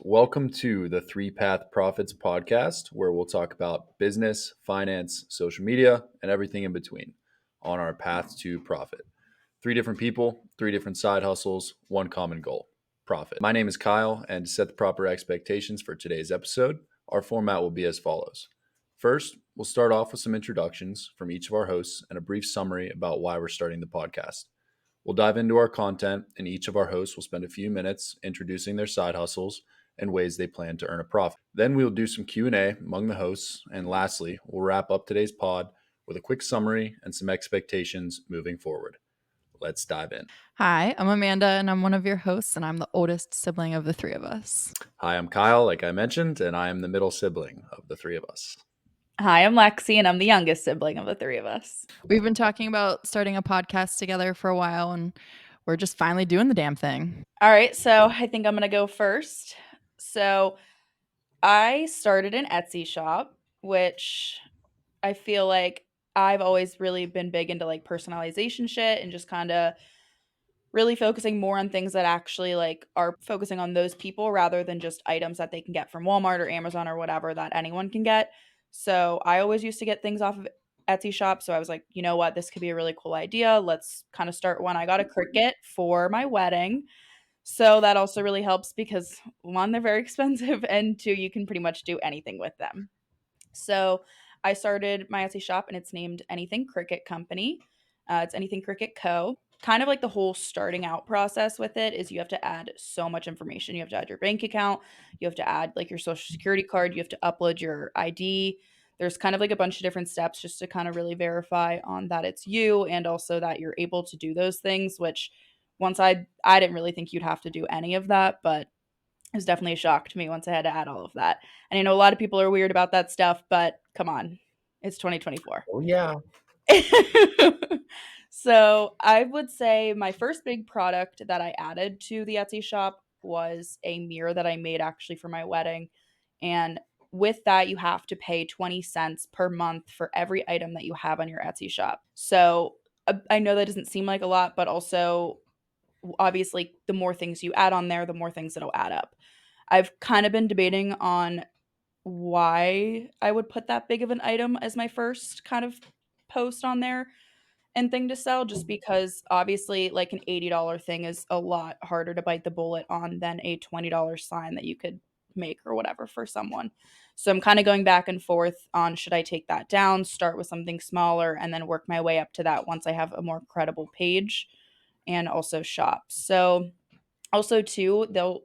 Welcome to the Three Path Profits podcast, where we'll talk about business, finance, social media, and everything in between on our path to profit. Three different people, three different side hustles, one common goal: profit. My name is Kyle, and to set the proper expectations for today's episode, our format will be as follows. First, we'll start off with some introductions from each of our hosts and a brief summary about why we're starting the podcast. We'll dive into our content, and each of our hosts will spend a few minutes introducing their side hustles and ways they plan to earn a profit. Then we'll do some Q&A among the hosts, and lastly, we'll wrap up today's pod with a quick summary and some expectations moving forward. Let's dive in. Hi, I'm Amanda, and I'm one of your hosts, and I'm the oldest sibling of the three of us. Hi, I'm Kyle, like I mentioned, and I am the middle sibling of the three of us. Hi, I'm Lexi, and I'm the youngest sibling of the three of us. We've been talking about starting a podcast together for a while, and we're just finally doing the damn thing. All right, so I think I'm going to go first. So I started an Etsy shop, which I feel like I've always really been big into like personalization shit and just kind of really focusing more on things that actually like are focusing on those people rather than just items that they can get from Walmart or Amazon or whatever that anyone can get. So I always used to get things off of Etsy shop. So I was like, you know what, this could be a really cool idea. Let's kind of start one. I got a Cricut for my wedding. So that also really helps because one, they're very expensive, and two, you can pretty much do anything with them. So I started my Etsy shop and it's named Anything Cricut Company. It's Anything Cricut Co. Kind of like the whole starting out process with it is you have to add so much information. You have to add your bank account, you have to add like your social security card, you have to upload your ID. There's kind of like a bunch of different steps just to kind of really verify on that it's you and also that you're able to do those things, which once I didn't really think you'd have to do any of that, but it was definitely a shock to me once I had to add all of that. And I know a lot of people are weird about that stuff, but come on, it's 2024. Oh, yeah. So I would say my first big product that I added to the Etsy shop was a mirror that I made actually for my wedding. And with that, you have to pay 20 cents per month for every item that you have on your Etsy shop. So I know that doesn't seem like a lot, but also obviously the more things you add on there, the more things it'll add up. I've kind of been debating on why I would put that big of an item as my first kind of post on there and thing to sell, just because obviously like an $80 thing is a lot harder to bite the bullet on than a $20 sign that you could make or whatever for someone. So I'm kind of going back and forth on should I take that down, start with something smaller, and then work my way up to that once I have a more credible page and also shop. So also too, they'll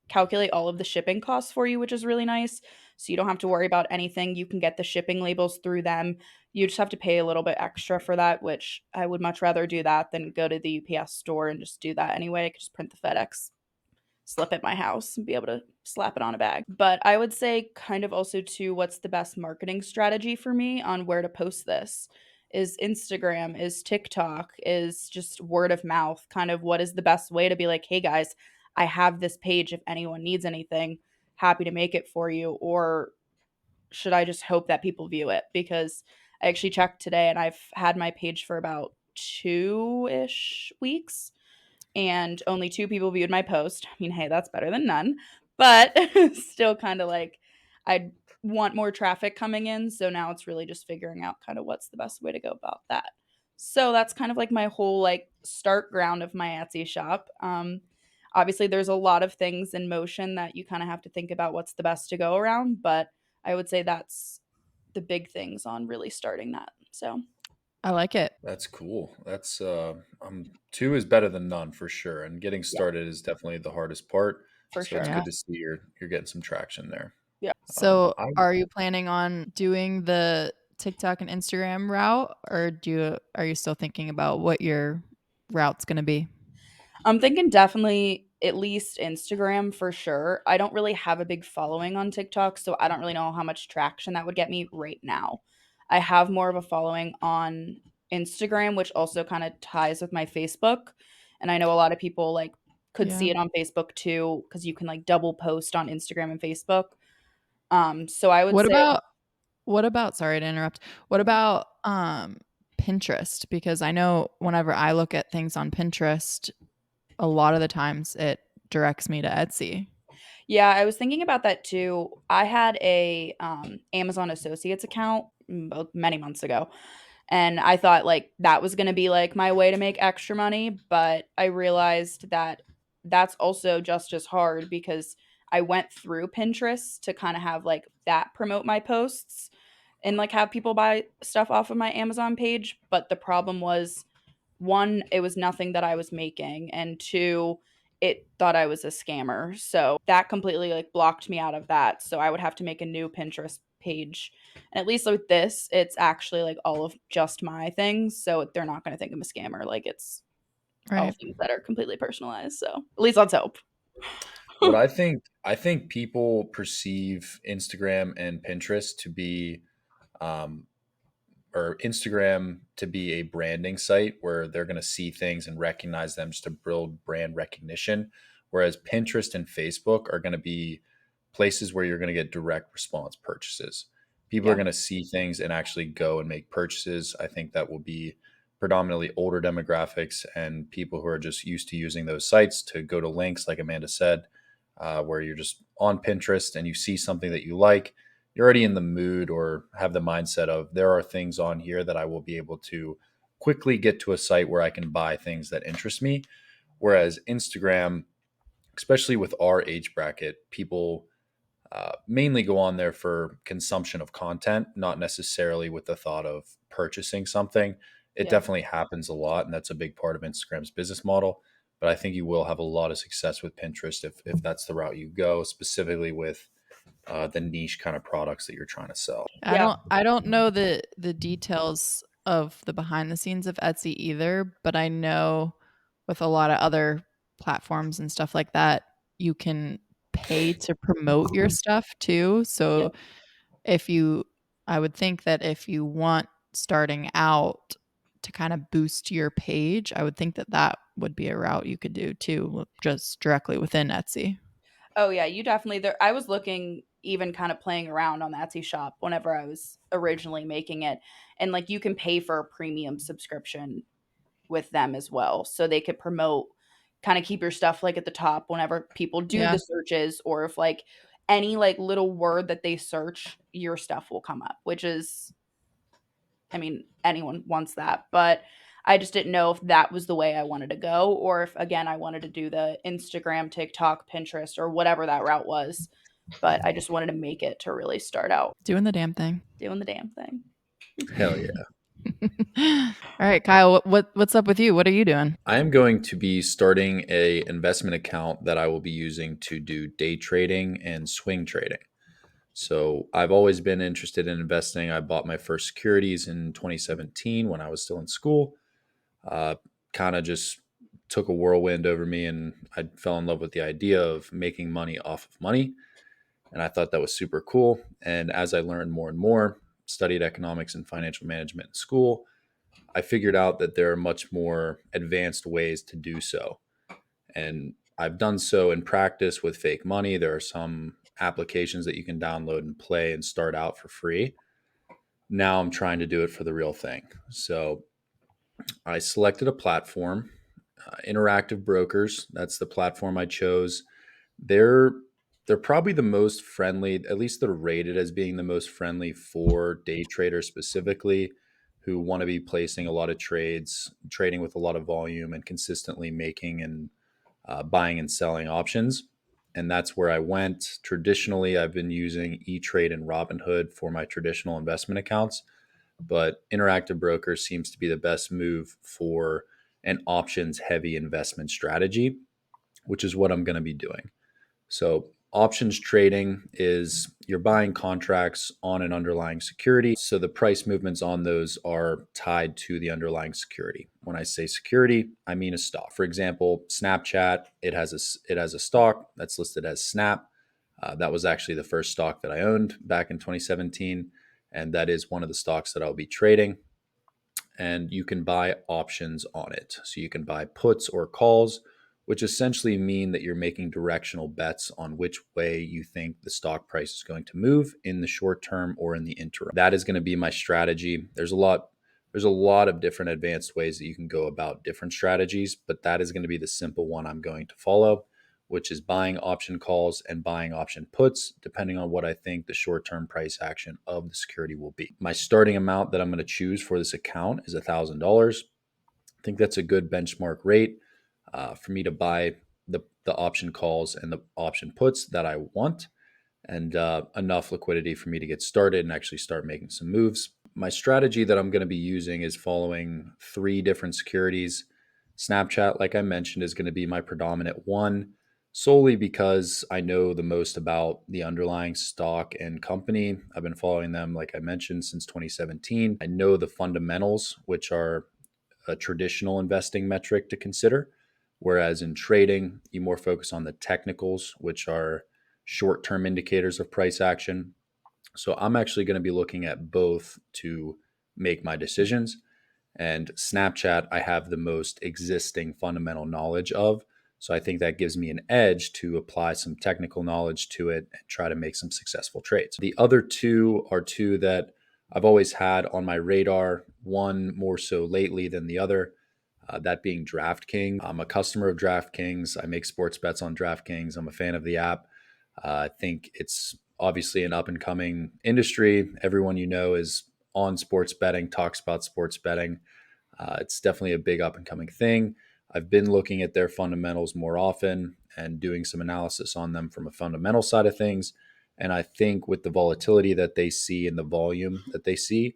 calculate all of the shipping costs for you, which is really nice. So you don't have to worry about anything. You can get the shipping labels through them. You just have to pay a little bit extra for that, which I would much rather do that than go to the UPS store and just do that anyway. I could just print the FedEx slip at my house and be able to slap it on a bag. But I would say kind of also too, what's the best marketing strategy for me on where to post this? Is Instagram, is TikTok, is just word of mouth? Kind of what is the best way to be like, hey guys, I have this page if anyone needs anything, happy to make it for you, or should I just hope that people view it? Because I actually checked today and I've had my page for about 2-ish weeks and only 2 people viewed my post. I mean, hey, that's better than none, but still kind of like I'd want more traffic coming in. So now it's really just figuring out kind of what's the best way to go about that. So that's kind of like my whole like start ground of my Etsy shop. Obviously, there's a lot of things in motion that you kind of have to think about what's the best to go around, but I would say that's the big things on really starting that. So I like it. That's cool. That's two is better than none for sure. And getting yeah, started is definitely the hardest part. for So it's sure. Yeah. good to see you're getting some traction there. Yeah. So, I are you planning on doing the TikTok and Instagram route, or are you still thinking about what your route's going to be? I'm thinking definitely at least Instagram for sure. I don't really have a big following on TikTok, so I don't really know how much traction that would get me right now. I have more of a following on Instagram, which also kind of ties with my Facebook. And I know a lot of people like could Yeah. see it on Facebook too, because you can like double post on Instagram and Facebook. So I would What say about sorry to interrupt. What about Pinterest? Because I know whenever I look at things on Pinterest, a lot of the times it directs me to Etsy. Yeah, I was thinking about that too. I had a Amazon Associates account many months ago, and I thought like that was going to be like my way to make extra money, but I realized that that's also just as hard because I went through Pinterest to kind of have like that promote my posts and like have people buy stuff off of my Amazon page, but the problem was one, it was nothing that I was making, and two, it thought I was a scammer. So that completely like blocked me out of that. So I would have to make a new Pinterest page. And at least with this, it's actually like all of just my things. So they're not going to think I'm a scammer. Like it's all Right. things that are completely personalized. So at least let's hope. What I think people perceive Instagram and Pinterest to be um, or Instagram to be a branding site where they're going to see things and recognize them just to build brand recognition. Whereas Pinterest and Facebook are going to be places where you're going to get direct response purchases. People are Yeah. going to see things and actually go and make purchases. I think that will be predominantly older demographics and people who are just used to using those sites to go to links, like Amanda said, where you're just on Pinterest and you see something that you like, you're already in the mood or have the mindset of there are things on here that I will be able to quickly get to a site where I can buy things that interest me. Whereas Instagram, especially with our age bracket, people mainly go on there for consumption of content, not necessarily with the thought of purchasing something. It Yeah. definitely happens a lot, and that's a big part of Instagram's business model. But I think you will have a lot of success with Pinterest if that's the route you go, specifically with the niche kind of products that you're trying to sell. Yeah. I don't know the details of the behind the scenes of Etsy either, but I know with a lot of other platforms and stuff like that, you can pay to promote your stuff too. Yeah. So if you I would think that if you want starting out to kind of boost your page, I would think that that would be a route you could do too, just directly within Etsy. Oh yeah, you definitely there. I was looking even kind of playing around on the Etsy shop whenever I was originally making it. And like you can pay for a premium subscription with them as well. So they could promote kind of keep your stuff like at the top whenever people do Yeah. the searches or if like any like little word that they search, your stuff will come up, which is I mean, anyone wants that, but I just didn't know if that was the way I wanted to go or if again I wanted to do the Instagram, TikTok, Pinterest or whatever that route was. But I just wanted to make it to really start out Doing the damn thing. doing the damn thing. Hell yeah. All right, Kyle, what's up with you? What are you doing? I am going to be starting a investment account that I will be using to do day trading and swing trading. So I've always been interested in investing. I bought my first securities in 2017 when I was still in school. Uh, kind of just took a whirlwind over me, and I fell in love with the idea of making money off of money. And I thought that was super cool. And as I learned more and more, studied economics and financial management in school, I figured out that there are much more advanced ways to do so. And I've done so in practice with fake money. There are some applications that you can download and play and start out for free. Now I'm trying to do it for the real thing. So I selected a platform, Interactive Brokers. That's the platform I chose. They're they're probably the most friendly, at least they're rated as being the most friendly for day traders specifically who want to be placing a lot of trades, trading with a lot of volume and consistently making and buying and selling options. And that's where I went. Traditionally, I've been using E Trade and Robinhood for my traditional investment accounts, but Interactive Brokers seems to be the best move for an options heavy investment strategy, which is what I'm going to be doing. So, options trading is you're buying contracts on an underlying security. So, the price movements on those are tied to the underlying security. When I say security, I mean a stock. For example, Snapchat, it has a stock that's listed as Snap. That was actually the first stock that I owned back in 2017. And that is one of the stocks that I'll be trading. And you can buy options on it. So you can buy puts or calls, which essentially mean that you're making directional bets on which way you think the stock price is going to move in the short term or in the interim. That is going to be my strategy. There's a lot of different advanced ways that you can go about different strategies, but that is going to be the simple one I'm going to follow. which is buying option calls and buying option puts, depending on what I think the short-term price action of the security will be. My starting amount that I'm going to choose for this account is $1,000. I think that's a good benchmark rate for me to buy the option calls and the option puts that I want, and enough liquidity for me to get started and actually start making some moves. My strategy that I'm going to be using is following 3 different securities. Snapchat, like I mentioned, is going to be my predominant one, solely because I know the most about the underlying stock and company. I've been following them, like I mentioned, since 2017. I know the fundamentals, which are a traditional investing metric to consider. Whereas in trading, you more focus on the technicals, which are short term indicators of price action. So I'm actually going to be looking at both to make my decisions. And Snapchat, I have the most existing fundamental knowledge of. So I think that gives me an edge to apply some technical knowledge to it and try to make some successful trades. The other 2 are 2 that I've always had on my radar, one more so lately than the other. That being DraftKings. I'm a customer of DraftKings. I make sports bets on DraftKings. I'm a fan of the app. I think it's obviously an up and coming industry. Everyone you know is on sports betting, talks about sports betting. It's definitely a big up and coming thing. I've been looking at their fundamentals more often and doing some analysis on them from a fundamental side of things. And I think with the volatility that they see and the volume that they see,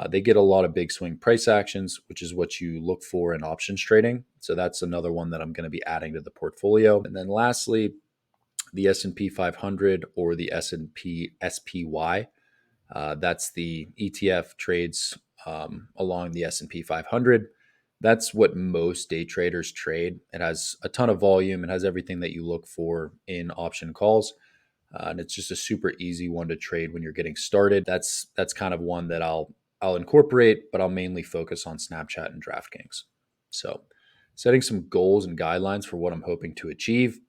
they get a lot of big swing price actions, which is what you look for in options trading. So that's another one that I'm going to be adding to the portfolio. And then lastly, the S&P 500 or the S&P SPY. That's the ETF trades along the S&P 500. That's what most day traders trade. It has a ton of volume. It has everything that you look for in option calls. And it's just a super easy one to trade when you're getting started. That's kind of one that I'll incorporate, but I'll mainly focus on Snapchat and DraftKings. So setting some goals and guidelines for what I'm hoping to achieve.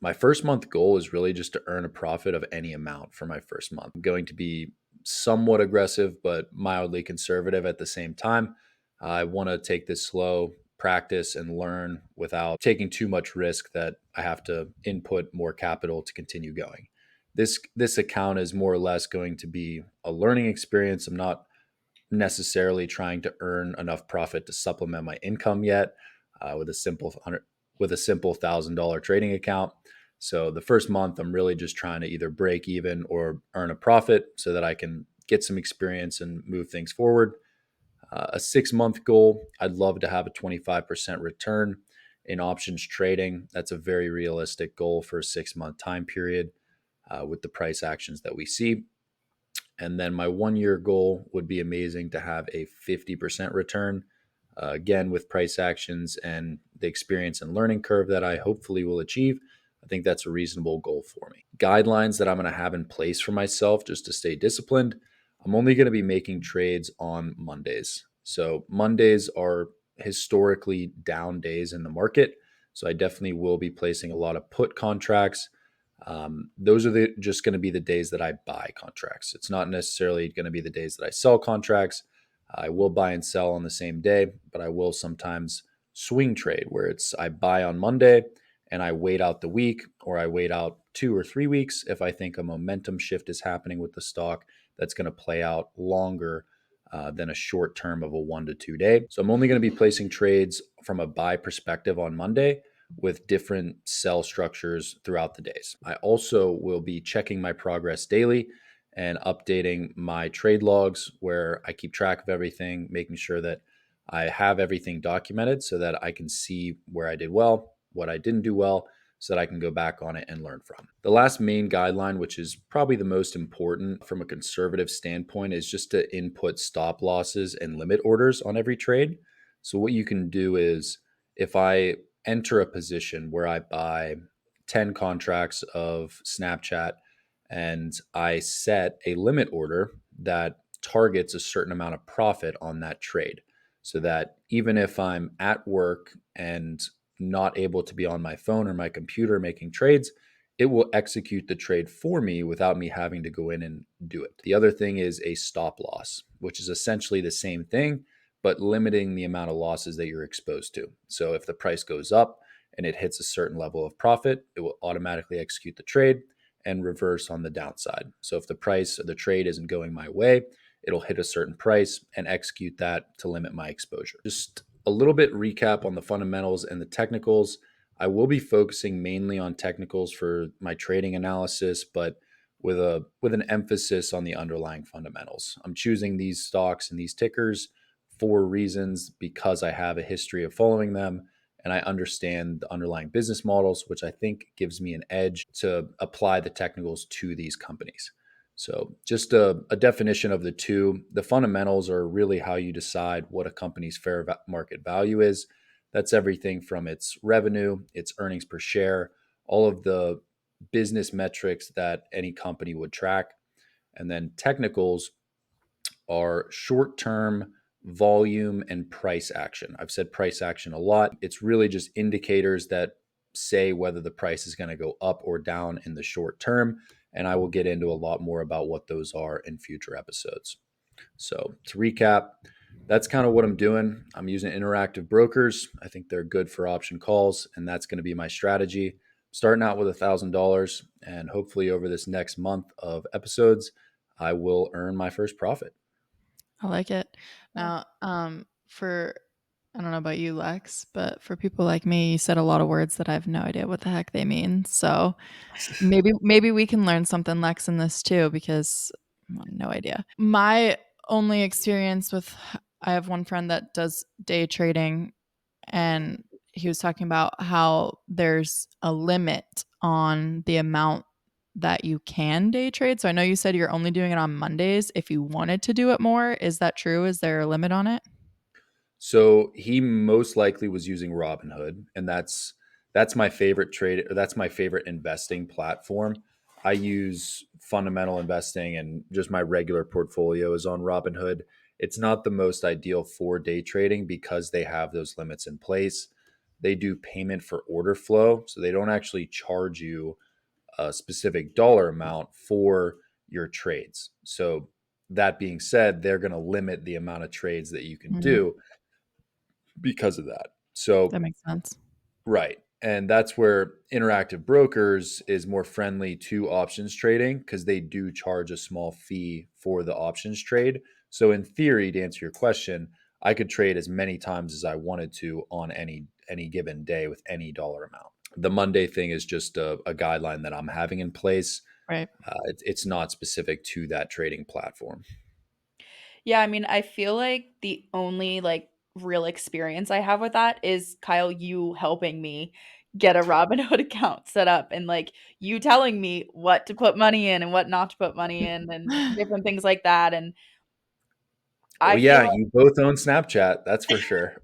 My first month goal is really just to earn a profit of any amount for my first month. I'm going to be somewhat aggressive, but mildly conservative at the same time. I want to take this slow, practice, and learn without taking too much risk that I have to input more capital to continue going. This account is more or less going to be a learning experience. I'm not necessarily trying to earn enough profit to supplement my income yet with a simple $1,000 trading account. So the first month, I'm really just trying to either break even or earn a profit so that I can get some experience and move things forward. A 6-month goal, I'd love to have a 25% return in options trading. That's a very realistic goal for a 6-month time period with the price actions that we see. And then my 1-year goal would be amazing to have a 50% return. Again, with price actions and the experience and learning curve that I hopefully will achieve, I think that's a reasonable goal for me. Guidelines that I'm going to have in place for myself just to stay disciplined. I'm only going to be making trades on Mondays. So Mondays are historically down days in the market. So I definitely will be placing a lot of put contracts. Those are just going to be the days that I buy contracts. It's not necessarily going to be the days that I sell contracts. I will buy and sell on the same day, but I will sometimes swing trade where I buy on Monday and I wait out the week, or I wait out 2 or 3 weeks if I think a momentum shift is happening with the stock that's going to play out longer than a short term of a 1 to 2 day. So I'm only going to be placing trades from a buy perspective on Monday with different sell structures throughout the days. I also will be checking my progress daily and updating my trade logs where I keep track of everything, making sure that I have everything documented so that I can see where I did well, what I didn't do well, so that I can go back on it and learn from. The last main guideline, which is probably the most important from a conservative standpoint, is just to input stop losses and limit orders on every trade. So what you can do is, if I enter a position where I buy 10 contracts of Snapchat and I set a limit order that targets a certain amount of profit on that trade, so that even if I'm at work and not able to be on my phone or my computer making trades, it will execute the trade for me without me having to go in and do it. The other thing is a stop loss, which is essentially the same thing, but limiting the amount of losses that you're exposed to. So if the price goes up and it hits a certain level of profit, it will automatically execute the trade and reverse on the downside. So if the price of the trade isn't going my way, it'll hit a certain price and execute that to limit my exposure. Just a little bit recap on the fundamentals and the technicals. I will be focusing mainly on technicals for my trading analysis, but with an emphasis on the underlying fundamentals. I'm choosing these stocks and these tickers for reasons because I have a history of following them and I understand the underlying business models, which I think gives me an edge to apply the technicals to these companies. So, just a definition of the two. The fundamentals are really how you decide what a company's market value is. That's everything from its revenue, its earnings per share, all of the business metrics that any company would track. And then technicals are short term volume and price action. I've said price action a lot. It's really just indicators that say whether the price is going to go up or down in the short term. And I will get into a lot more about what those are in future episodes. So to recap, that's kind of what I'm doing. I'm using Interactive Brokers. I think they're good for option calls, and that's going to be my strategy. Starting out with $1,000, and hopefully over this next month of episodes, I will earn my first profit. I like it. Now, for I don't know about you, Lex, but for people like me, you said a lot of words that I have no idea what the heck they mean. So maybe we can learn something, Lex, in this too, because no idea. My only experience with I have one friend that does day trading, and he was talking about how there's a limit on the amount that you can day trade. So I know you said you're only doing it on Mondays. If you wanted to do it more, is that true? Is there a limit on it? So he most likely was using Robinhood, and that's my favorite trade, or that's my favorite investing platform. I use fundamental investing, and just my regular portfolio is on Robinhood. It's not the most ideal for day trading because they have those limits in place. They do payment for order flow, so they don't actually charge you a specific dollar amount for your trades. So that being said, they're going to limit the amount of trades that you can Mhm. do because of that. So, That makes sense. right. And that's where Interactive Brokers is more friendly to options trading because they do charge a small fee for the options trade. So, in theory, to answer your question, I could trade as many times as I wanted to on any given day with any dollar amount. The Monday thing is just a guideline that I'm having in place. Right. It's not specific to that trading platform. Yeah, I mean, I feel like the only like real experience I have with that is Kyle, you helping me get a Robinhood account set up and like you telling me what to put money in and what not to put money in and different things like that. And Well, I feel yeah, you both own Snapchat, that's for sure.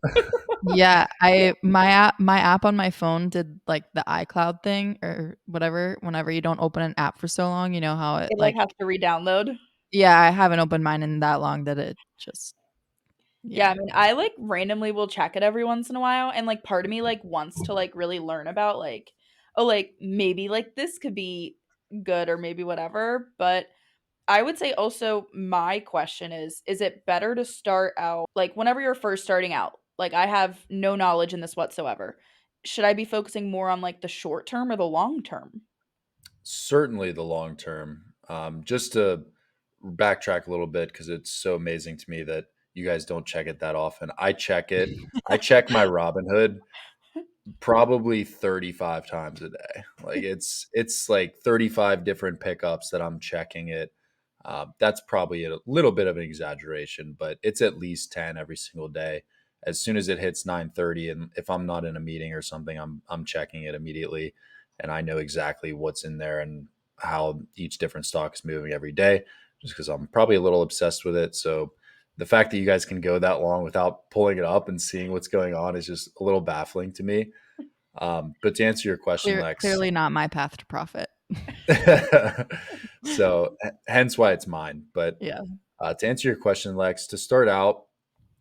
Yeah, like my app on my phone did like the iCloud thing or whatever. Whenever you don't open an app for so long, you know how it it like like has to re-download. yeah, I haven't opened mine in that long that it just Yeah, yeah. I mean, I like randomly will check it every once in a while and like part of me like wants to like really learn about like oh like maybe like this could be good or maybe whatever, but I would say also my question is it better to start out like whenever you're first starting out? Like I have no knowledge in this whatsoever. Should I be focusing more on like the short term or the long term? Certainly the long term. Just to backtrack a little bit, because it's so amazing to me that you guys don't check it that often. I check it. I check my Robinhood probably 35 times a day. Like it's like 35 different pickups that I'm checking it. That's probably a little bit of an exaggeration, but it's at least 10 every single day. As soon as it hits 9:30, and if I'm not in a meeting or something, I'm checking it immediately, and I know exactly what's in there and how each different stock is moving every day, just because I'm probably a little obsessed with it. So the fact that you guys can go that long without pulling it up and seeing what's going on is just a little baffling to me. But to answer your question, Lex, Clearly not my path to profit. so hence why it's mine. But Yeah. to answer your question, Lex, to start out,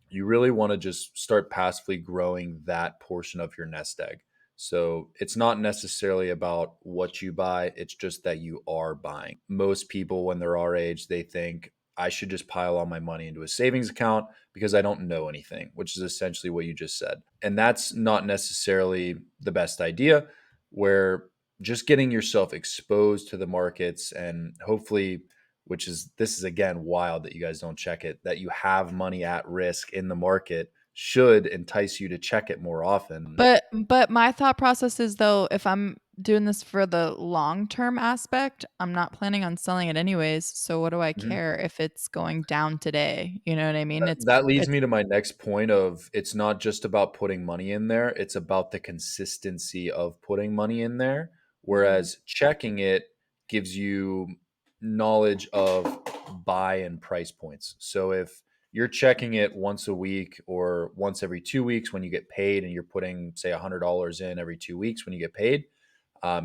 you really want to just start passively growing that portion of your nest egg. So it's not necessarily about what you buy, it's just that you are buying. Most people, when they're our age, they think, I should just pile all my money into a savings account because I don't know anything, which is essentially what you just said. And that's not necessarily the best idea, where just getting yourself exposed to the markets and hopefully, this is again wild that you guys don't check it, that you have money at risk in the market should entice you to check it more often. But my thought process is, though, if I'm doing this for the long-term aspect, I'm not planning on selling it anyways, so what do I Mhm. care if it's going down today? You know what I mean? That leads It's me to my next point of it's not just about putting money in there, it's about the consistency of putting money in there. Mhm. Whereas checking it gives you knowledge of buy and price points. So if you're checking it once a week or once every 2 weeks when you get paid, and you're putting, say, $100 in every 2 weeks when you get paid,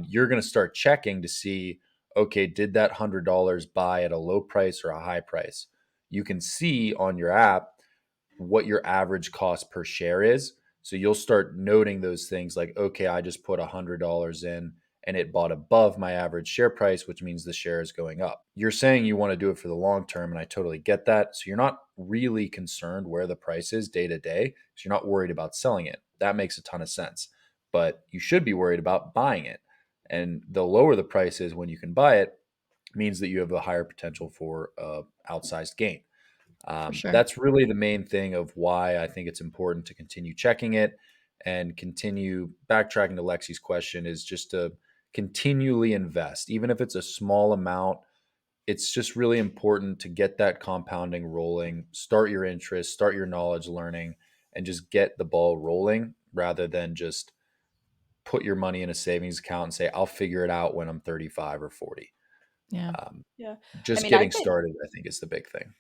you're going to start checking to see, okay, did that $100 buy at a low price or a high price? You can see on your app what your average cost per share is. So you'll start noting those things like, okay, I just put $100 in and it bought above my average share price, which means the share is going up. You're saying you want to do it for the long term, and I totally get that. So you're not really concerned where the price is day to day. So you're not worried about selling it. That makes a ton of sense. But you should be worried about buying it. And the lower the price is when you can buy it, means that you have a higher potential for outsized gain. for sure. That's really the main thing of why I think it's important to continue checking it and continue backtracking to Lexi's question, is just to continually invest, even if it's a small amount. It's just really important to get that compounding rolling, start your interest, start your knowledge learning, and just get the ball rolling rather than just put your money in a savings account and say, I'll figure it out when I'm 35 or 40. Yeah. Um, Yeah. I just mean, getting I'd say started, I think, is the big thing.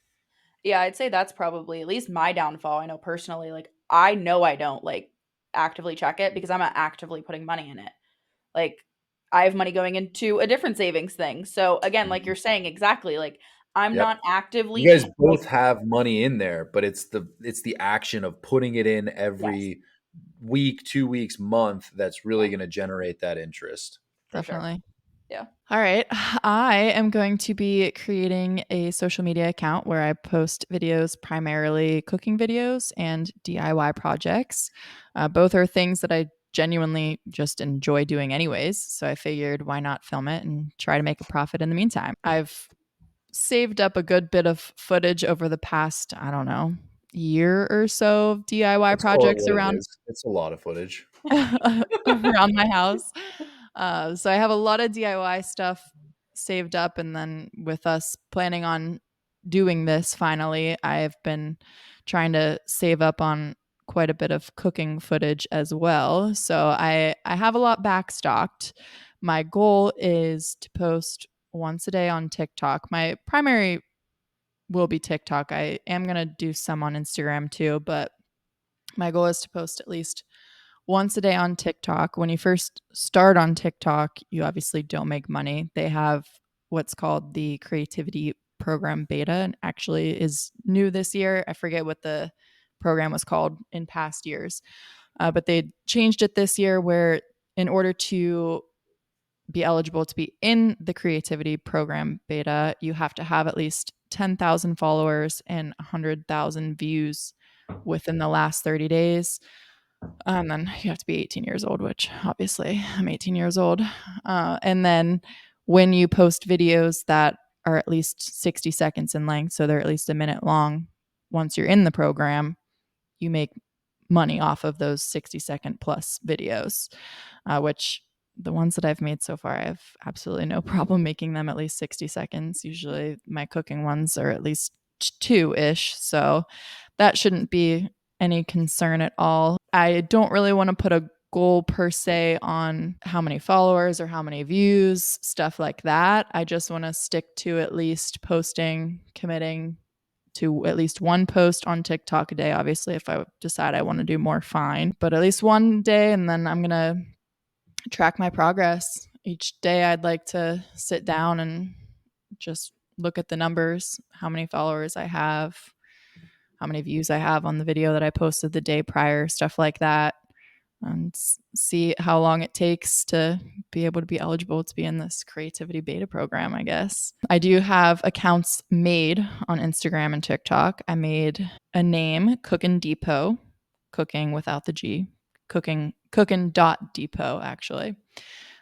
yeah, I'd say that's probably at least my downfall. I know personally, like I know I don't like actively check it because I'm not actively putting money in it. Like I have money going into a different savings thing. So again, like Mhm. you're saying exactly, like I'm Yep. not actively You guys like both have money in there, but it's the action of putting it in yes, every week, 2 weeks, month that's really yeah, going to generate that interest. for sure. Definitely. Yeah. All right. I am going to be creating a social media account where I post videos, primarily cooking videos and DIY projects. Both are things that I genuinely just enjoy doing, anyways. So I figured, why not film it and try to make a profit in the meantime? I've saved up a good bit of footage over the past, I don't know, year or so of DIY Let's call it projects what it around is. It's a lot of footage. around my house. So I have a lot of DIY stuff saved up, and then with us planning on doing this finally, I've been trying to save up on quite a bit of cooking footage as well. So I have a lot backstocked. My goal is to post once a day on TikTok. My primary will be TikTok. I am going to do some on Instagram too, but my goal is to post at least once a day on TikTok. When you first start on TikTok, you obviously don't make money. They have what's called the Creativity Program Beta, and actually is new this year. I forget what the program was called in past years, but they changed it this year where, in order to be eligible to be in the Creativity Program Beta, you have to have at least 10,000 followers and 100,000 views within the last 30 days. Then you have to be 18 years old, which obviously I'm 18 years old. And then when you post videos that are at least 60 seconds in length, so they're at least a minute long, once you're in the program, you make money off of those 60-second plus videos, which the ones that I've made so far, I have absolutely no problem making them at least 60 seconds. Usually my cooking ones are at least two-ish. So that shouldn't be any concern at all. I don't really want to put a goal per se on how many followers or how many views, stuff like that. I just want to stick to at least posting, committing to at least one post on TikTok a day. Obviously, if I decide I want to do more, fine, but at least one day. And then I'm going to track my progress. Each day, I'd like to sit down and just look at the numbers, how many followers I have, how many views I have on the video that I posted the day prior, stuff like that. and see how long it takes to be able to be eligible to be in this creativity beta program, I guess. I do have accounts made on Instagram and TikTok. I made a name, Cookin' Depot, cooking without the G, cookin.depot actually,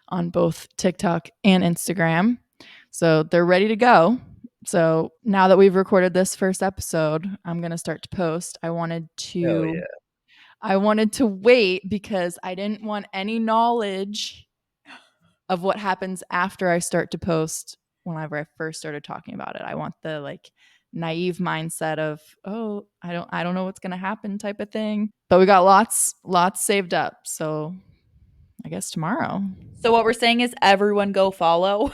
on both TikTok and Instagram. So they're ready to go. So now that we've recorded this first episode, I'm going to start to post. I wanted to wait because I didn't want any knowledge of what happens after I start to post whenever I first started talking about it. I want the like naive mindset of, oh, I don't know what's going to happen type of thing. But we got lots saved up. So I guess tomorrow. So what we're saying is everyone go follow.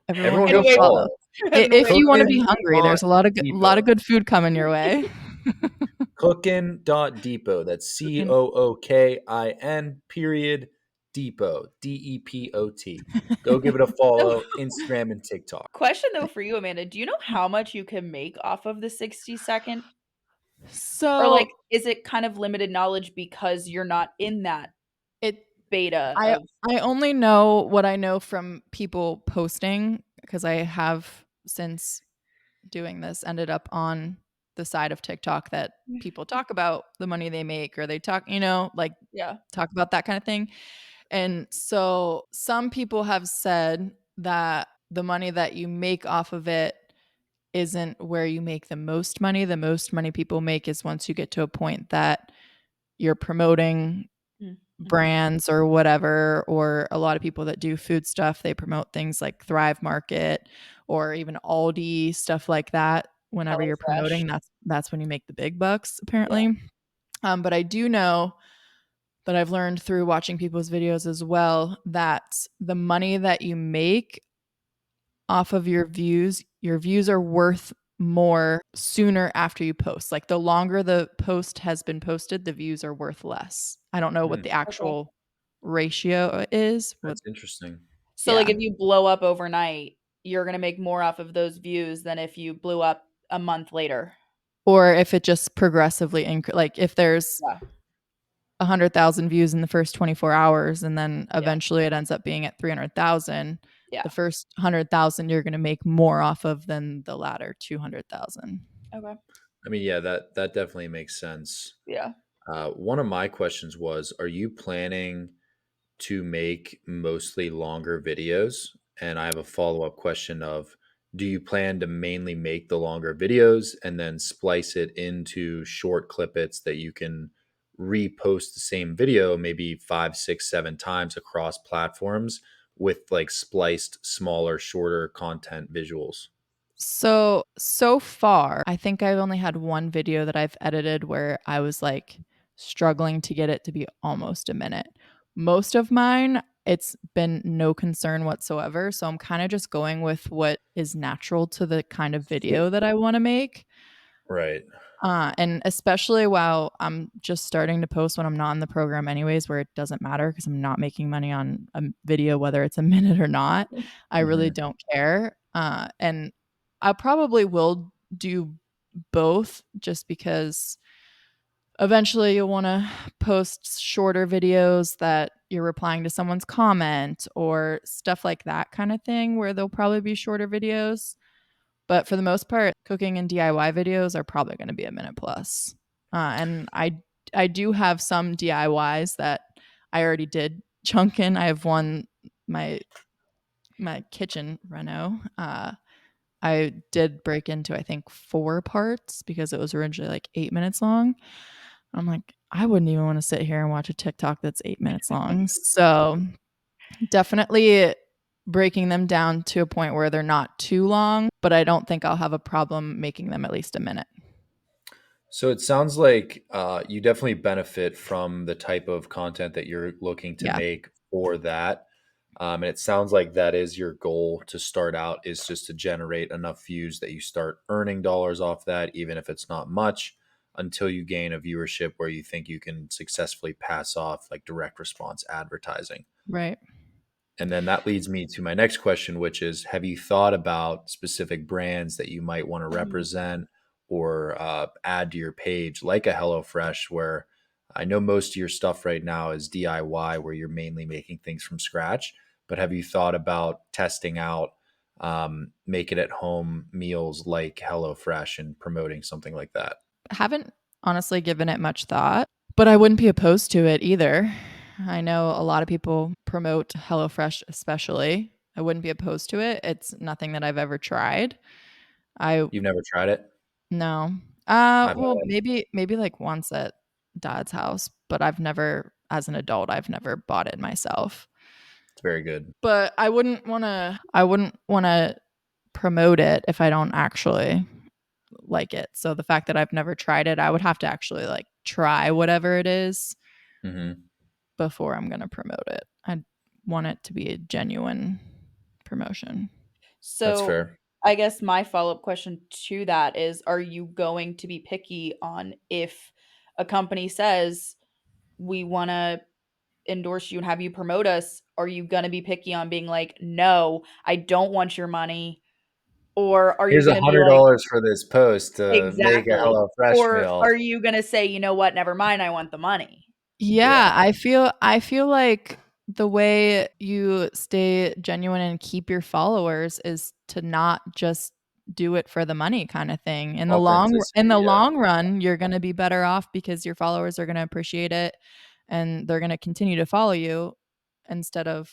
Everyone And go wait- follow. and If wait- you want to be Cookin' hungry, there's a lot of Depot. good food coming your way. Cookin.depot. That's COOKIN period depot. DEPOT. Go give it a follow. Instagram and TikTok. Question though for you, Amanda, do you know how much you can make off of the 60-second? So Or like is it kind of limited knowledge because you're not in that it beta I of only know what I know from people posting because I have since doing this ended up on the side of TikTok that people talk about the money they make or they talk, like yeah. talk about that kind of thing. And so some people have said that the money that you make off of it isn't where you make the most money. The most money people make is once you get to a point that you're promoting brands or whatever, or a lot of people that do food stuff, they promote things like Thrive Market or even Aldi, stuff like that. Whenever you're promoting, that's when you make the big bucks, apparently. But I do know that I've learned through watching people's videos as well that the money that you make off of your views are worth more sooner after you post. Like the longer the post has been posted, the views are worth less. I don't know what the actual ratio is. That's interesting. So like if you blow up overnight, you're going to make more off of those views than if you blew up a month later. Or if it just progressively like if there's 100,000 views in the first 24 hours and then eventually it ends up being at 300,000. The first 100,000 you're going to make more off of than the latter 200,000. Okay. I mean, yeah, that definitely makes sense. Yeah. One of my questions was, are you planning to make mostly longer videos? And I have a follow-up question of, do you plan to mainly make the longer videos and then splice it into short clippets that you can repost the same video maybe 5, 6, 7 times across platforms with like spliced, smaller, shorter content visuals? So far, I think I've only had one video that I've edited where I was like struggling to get it to be almost a minute. Most of mine, it's been no concern whatsoever. So I'm kind of just going with what is natural to the kind of video that I want to make. Right. And especially while I'm just starting to post when I'm not in the program anyways, where it doesn't matter because I'm not making money on a video, whether it's a minute or not. I really don't care. And I probably will do both just because eventually you'll want to post shorter videos that you're replying to someone's comment or stuff like that kind of thing where there'll probably be shorter videos. But for the most part, cooking and DIY videos are probably going to be a minute plus. And I do have some DIYs that I already did chunk in. I have one, my kitchen reno. I did break into, I think, 4 parts because it was originally like 8 minutes long. I'm like, I wouldn't even want to sit here and watch a TikTok that's 8 minutes long. So definitely breaking them down to a point where they're not too long, but I don't think I'll have a problem making them at least a minute. So it sounds like you definitely benefit from the type of content that you're looking to make for that. And it sounds like that is your goal to start out, is just to generate enough views that you start earning dollars off that, even if it's not much, until you gain a viewership where you think you can successfully pass off like direct response advertising. Right. And then that leads me to my next question, which is, have you thought about specific brands that you might want to represent or add to your page, like a HelloFresh, where I know most of your stuff right now is DIY, where you're mainly making things from scratch, but have you thought about testing out make it at home meals like HelloFresh and promoting something like that? Haven't honestly given it much thought, but I wouldn't be opposed to it either. I know a lot of people promote HelloFresh, especially. I wouldn't be opposed to it. It's nothing that I've ever tried. I You've never tried it? No. I've had Well, it. maybe like once at dad's house, but I've never, as an adult, I've never bought it myself. It's very good. But I wouldn't want to promote it if I don't actually like it. So the fact that I've never tried it, I would have to actually like try whatever it is Hmm. before I'm going to promote it. I want it to be a genuine promotion. That's So fair. I guess my follow-up question to that is, are you going to be picky on if a company says we want to endorse you and have you promote us? Are you going to be picky on being like, no, I don't want your money? Or are you Here's going a to be hundred like, dollars for this post to make a exactly? HelloFresh Or meal. are you going to say, you know what, never mind, I want the money? Yeah, Yeah. I feel like the way you stay genuine and keep your followers is to not just do it for the money kind of thing. In Authenticity. the Yeah. long run, you're going to be better off because your followers are going to appreciate it and they're going to continue to follow you instead of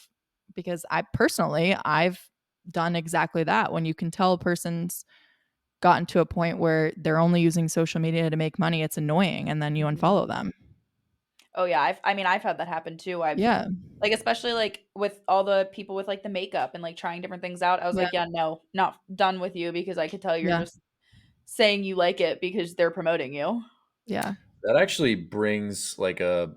because I've done exactly that. When you can tell a person's gotten to a point where they're only using social media to make money, it's annoying and then you Mhm. unfollow them. Oh yeah, I mean, I've had that happen too. I've Yeah. like, especially like with all the people with like the makeup and like trying different things out. I was Yeah. like, yeah, no, not done with you because I could tell you're Yeah. just saying you like it because they're promoting you. Yeah. That actually brings like a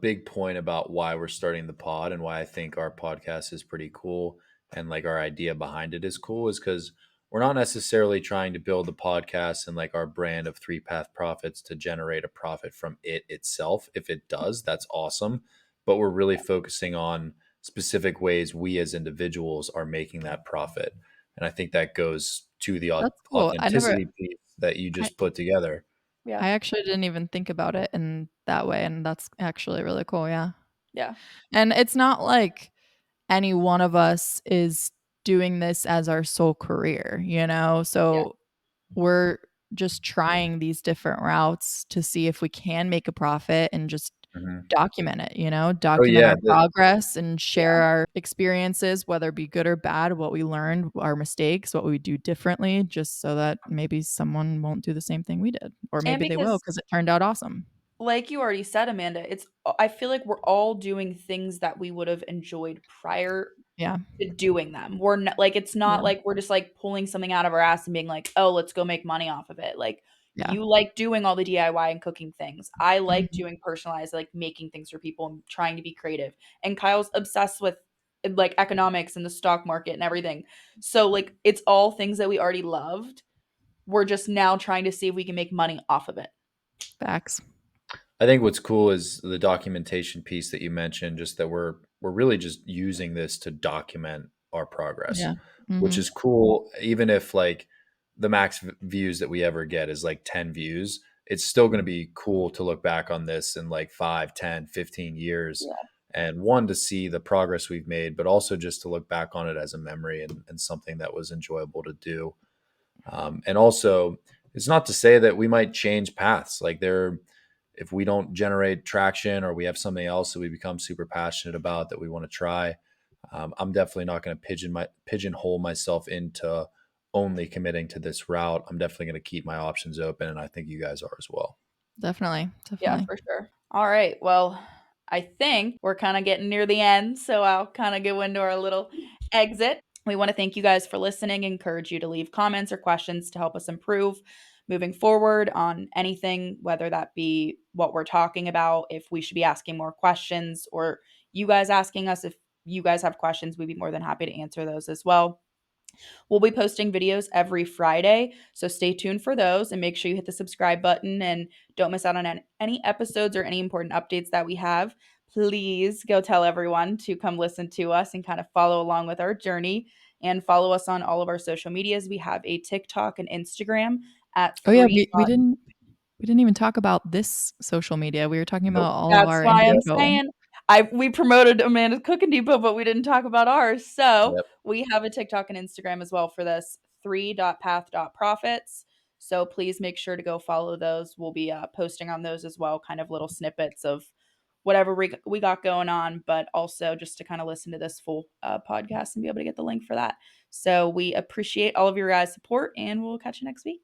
big point about why we're starting the pod and why I think our podcast is pretty cool and like our idea behind it is cool is because we're not necessarily trying to build the podcast and like our brand of Three Path Profits to generate a profit from it itself. If it does, that's awesome. But we're really focusing on specific ways we as individuals are making that profit. And I think that goes to the That's cool. authenticity piece that you I just put together. Yeah. I actually didn't even think about it in that way, and that's actually really cool, yeah. Yeah. And it's not like any one of us is doing this as our sole career, you know? Yeah. So we're just trying these different routes to see if we can make a profit and just Mhm. document it, you know, Oh document yeah, our progress and share Yeah. our experiences, whether it be good or bad, what we learned, our mistakes, what we do differently, just so that maybe someone won't do the same thing we did, or And maybe they will because because it turned out awesome. like you already said, Amanda, I feel like we're all doing things that we would have enjoyed prior Yeah. to doing them. We're not like it's not Yeah. like we're just like pulling something out of our ass and being like, "Oh, let's go make money off of it." Like Yeah. you like doing all the DIY and cooking things. I like Mhm. doing personalized, like making things for people and trying to be creative. And Kyle's obsessed with like economics and the stock market and everything. So like it's all things that we already loved. We're just now trying to see if we can make money off of it. Facts. I think what's cool is the documentation piece that you mentioned, just that we're really just using this to document our progress, Yeah. which Mhm. is cool. Even if like the max views that we ever get is like 10 views, it's still going to be cool to look back on this in like 5, 10, 15 years Yeah. and one to see the progress we've made, but also just to look back on it as a memory and something that was enjoyable to do. And also, it's not to say that we might change paths. Like there, if we don't generate traction or we have something else that we become super passionate about that we want to try, I'm definitely not going to pigeonhole myself into only committing to this route. I'm definitely going to keep my options open, and I think you guys are as well. Definitely. Yeah, Definitely. for sure. All right. Well, I think we're kind of getting near the end, so I'll kind of go into our little exit. We want to thank you guys for listening, encourage you to leave comments or questions to help us improve moving forward on anything, whether that be what we're talking about, if we should be asking more questions, or you guys asking us if you guys have questions, we'd be more than happy to answer those as well. We'll be posting videos every Friday, so stay tuned for those and make sure you hit the subscribe button and don't miss out on any episodes or any important updates that we have. Please go tell everyone to come listen to us and kind of follow along with our journey and follow us on all of our social medias. We have a TikTok and Instagram at Oh yeah, three. we didn't We didn't even talk about this social media. We were talking Nope. about all of That's our why I'm info. saying we promoted Amanda's Cooking Depot, but we didn't talk about ours. So Yep. we have a TikTok and Instagram as well for this 3.path.profits. So please make sure to go follow those. We'll be posting on those as well, kind of little snippets of whatever we got going on, but also just to kind of listen to this full podcast and be able to get the link for that. So we appreciate all of your guys' support, and we'll catch you next week.